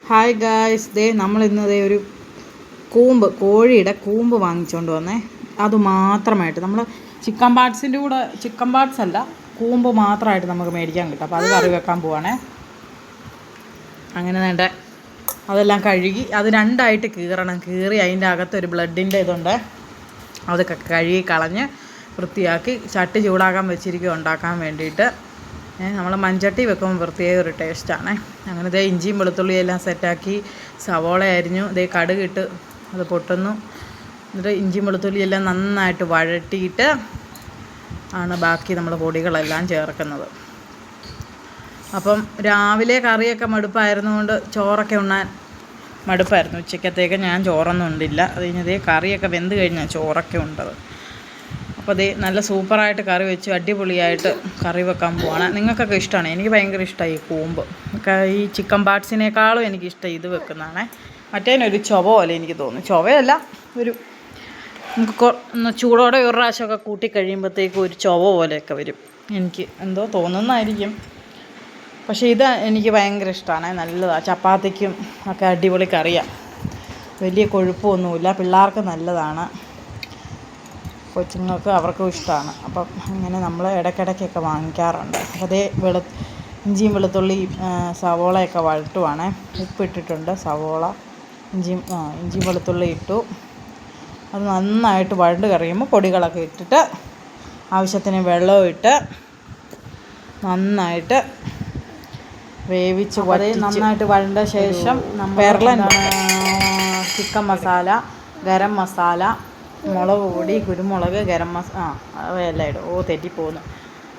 Hi guys, നമ്മൾ ഇന്ന് ഒരു കൂമ്പ്, കോഴിയുടെ കൂമ്പ് വാങ്ങിച്ചുകൊണ്ട് വന്നേ. അതുമാത്രമായിട്ട് നമ്മൾ ചിക്കൻ പാർട്സിൻ്റെ കൂടെ, ചിക്കൻ പാർട്സ് അല്ല, കൂമ്പ് മാത്രമായിട്ട് നമുക്ക് മേടിക്കാൻ കിട്ടും. അപ്പോൾ അത് കറി വെക്കാൻ പോവാണേ. അങ്ങനെ വേണ്ട, അതെല്ലാം കഴുകി അത് രണ്ടായിട്ട് കീറണം. കീറി അതിൻ്റെ അകത്തൊരു ബ്ലഡിൻ്റെ ഇതുണ്ട്, അതൊക്കെ കഴുകി കളഞ്ഞ് വൃത്തിയാക്കി ചട്ടി ചൂടാക്കാൻ വെച്ചിരിക്കുക ഉണ്ടാക്കാൻ വേണ്ടിയിട്ട്. നമ്മൾ മൺചട്ടി വെക്കുമ്പോൾ പ്രത്യേക ഒരു ടേസ്റ്റാണ്. അങ്ങനെ ഇഞ്ചിയും വെളുത്തുള്ളിയും എല്ലാം സെറ്റാക്കി, സവോള അരിഞ്ഞു, കടുകിട്ട് അത് പൊട്ടുന്നു. എന്നിട്ട് ഇഞ്ചിയും വെളുത്തുള്ളിയും എല്ലാം നന്നായിട്ട് വഴട്ടിയിട്ട് ആണ് ബാക്കി നമ്മൾ പൊടികളെല്ലാം ചേർക്കുന്നത്. അപ്പം രാവിലെ കറിയൊക്കെ മടുപ്പായിരുന്നുകൊണ്ട് ചോറൊക്കെ ഉണ്ണാൻ മടുപ്പായിരുന്നു. ഉച്ചക്കത്തേക്ക് ഞാൻ ചോറൊന്നും ഉണ്ടില്ല. അത് കഴിഞ്ഞ് കറിയൊക്കെ വെന്ത് കഴിഞ്ഞാൽ ചോറൊക്കെ ഉണ്ടത്. അപ്പോൾ നല്ല സൂപ്പറായിട്ട് കറി വെച്ച് അടിപൊളിയായിട്ട് കറി വെക്കാൻ പോവാണ്. നിങ്ങൾക്കൊക്കെ ഇഷ്ടമാണ്. എനിക്ക് ഭയങ്കര ഇഷ്ടമായി ഈ കൂമ്പ്. ഈ ചിക്കൻ പാർട്സിനേക്കാളും എനിക്കിഷ്ടം ഇത് വെക്കുന്നതാണ്. മറ്റേതിനൊരു ചൊവ പോലെ എനിക്ക് തോന്നുന്നു. ചൊവയല്ല, നമുക്ക് ചൂടോടെ ഒരു പ്രാവശ്യമൊക്കെ കൂട്ടി കഴിയുമ്പോഴത്തേക്കും ഒരു ചൊവ പോലെയൊക്കെ വരും. എനിക്ക് എന്തോ തോന്നുന്നതായിരിക്കും. പക്ഷേ ഇത് എനിക്ക് ഭയങ്കര ഇഷ്ടമാണ്. നല്ലതാണ്. ചപ്പാത്തിക്കും ഒക്കെ അടിപൊളി കറിയാണ്. വലിയ കൊഴുപ്പൊന്നുമില്ല. പിള്ളേർക്ക് നല്ലതാണ്. കൊച്ചുങ്ങൾക്ക് അവർക്കും ഇഷ്ടമാണ്. അപ്പം അങ്ങനെ നമ്മൾ ഇടയ്ക്കിടയ്ക്കൊക്കെ വാങ്ങിക്കാറുണ്ട്. അതേ ഇഞ്ചിയും വെളുത്തുള്ളി സവോളയൊക്കെ വഴട്ടുവാണ്. ഉപ്പിട്ടിട്ടുണ്ട്. സവോള ഇഞ്ചിയും വെളുത്തുള്ളി ഇട്ടു. അത് നന്നായിട്ട് വഴണ്ട് കറിയുമ്പോൾ പൊടികളൊക്കെ ഇട്ടിട്ട് ആവശ്യത്തിന് വെള്ളവും ഇട്ട് നന്നായിട്ട് വേവിച്ച് നന്നായിട്ട് വഴണ്ട ശേഷം ചിക്കൻ മസാല, ഗരം മസാല, മുളക് പൊടി, കുരുമുളക്, ഗരം അവയെല്ലാം ഇടും. തെറ്റിപ്പോകുന്നു.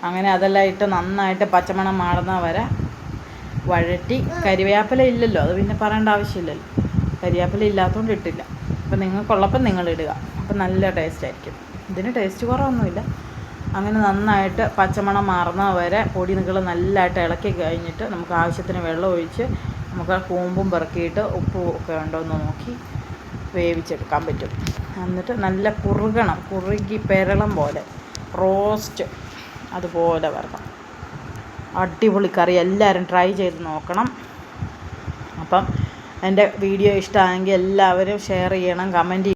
അങ്ങനെ അതെല്ലാം ഇട്ട് നന്നായിട്ട് പച്ചമണം മാറുന്ന വരെ വഴറ്റി. കരിവേപ്പില ഇല്ലല്ലോ, അത് പിന്നെ പറയേണ്ട ആവശ്യമില്ലല്ലോ. കരിവേപ്പില ഇല്ലാത്തതുകൊണ്ട് ഇട്ടില്ല. അപ്പം നിങ്ങൾക്കുള്ളപ്പം നിങ്ങളിടുക. അപ്പം നല്ല ടേസ്റ്റ് ആയിരിക്കും. ഇതിന് ടേസ്റ്റ് കുറവൊന്നുമില്ല. അങ്ങനെ നന്നായിട്ട് പച്ചമണം മാറുന്ന വരെ പൊടികൾ നല്ലതായിട്ട് ഇളക്കി കഴിഞ്ഞിട്ട് നമുക്ക് ആവശ്യത്തിന് വെള്ളം ഒഴിച്ച് നമുക്ക് കൂമ്പും പെറുക്കിയിട്ട് ഉപ്പും ഒക്കെ ഉണ്ടോ എന്ന് നോക്കി വേവിച്ചെടുക്കാൻ പറ്റും. എന്നിട്ട് നല്ല കുറുകി പെരളം പോലെ റോസ്റ്റ് അതുപോലെ വരണം. അടിപൊളി കറി. എല്ലാവരും ട്രൈ ചെയ്ത് നോക്കണം. അപ്പം എൻ്റെ വീഡിയോ ഇഷ്ടമായെങ്കിൽ എല്ലാവരും ഷെയർ ചെയ്യണം, കമൻറ്റ് ചെയ്യണം.